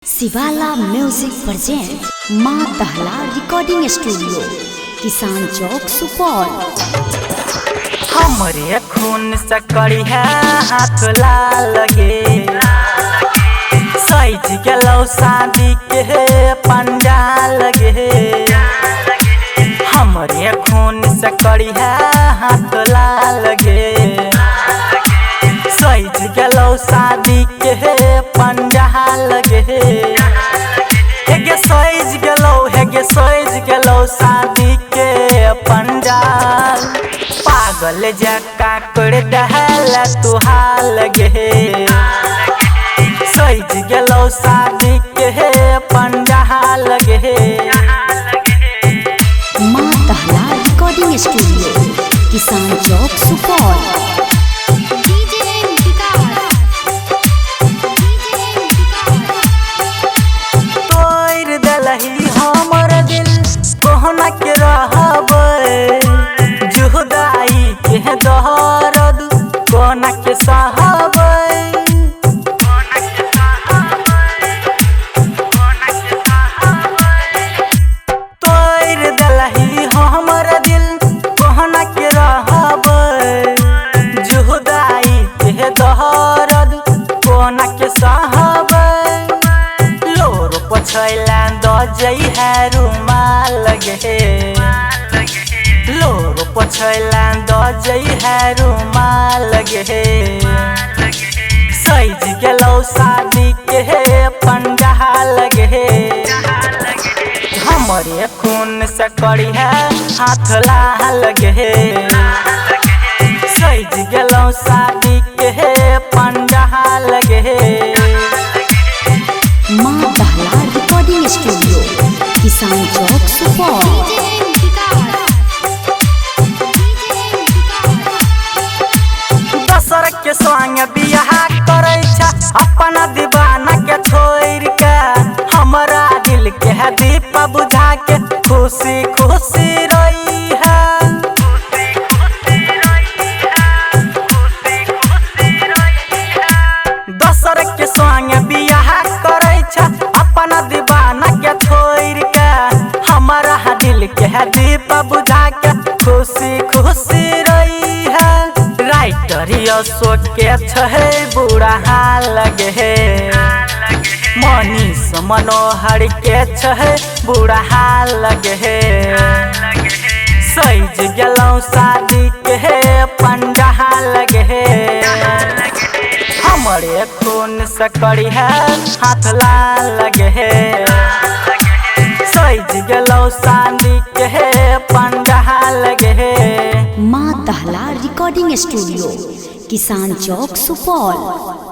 शिवाला music present माँ दहला रिकॉर्डिंग स्टूडियो किसान चौक सुपौल। हमरे खून से करी है हाथ लाल गे सैज गेलो शादी के पंडाल गे। हमरे खून से करी है हाथ लाल गे सैज गेलो शादी के पंडाल गे। हेगे सैज गेलो शादी के पंडाल पागल जका कर दहल तुहाल गे सैज गेलो शादी के पंडाल गे। माँ दहला रिकॉर्डिंग स्टूडियो किसान चौक सुपौल। तोड़ दलही हमर दिल कोहना के रहबै जुदाई के दर्द कोना के सहबै। तोड़ दलही हमर दिल कोहना के रहबै जुदाई के दर्द कोना के सहबै। लोर पछैला दजई है रुमाल गे लोर पछैला दजई है रुमाल गे सैज गेलो शादी के पंडाल गे। हमरे खून से करी है हाथ लाल गे सैज गेलो शादी के पंडाल गे। माँ दहला रिकॉर्डिंग स्टूडियो किसान चौक सुपौल। दोसर के संग बियाह करे छ अपना दीवाना के छोड़ के हमरा दिल के है दीप बुझा के खुशी खुशी रही है। दोसर के संग बियाह करे छ अपना दीवाना के छोड़ के हमरा दिल के है दीप बुझा के खुशी खुशी रही है। राइटर अशोक के छे बुरा हाल गे मनीष मनोहर के छे बुरा हाल गे सैज गेलो शादी के पंडाल गे। हमरे खून से करी है हाथ लाल गे सैज गेलो शादी के पंडाल गे। माँ दहला रिकॉर्डिंग स्टूडियो किसान चौक सुपौल।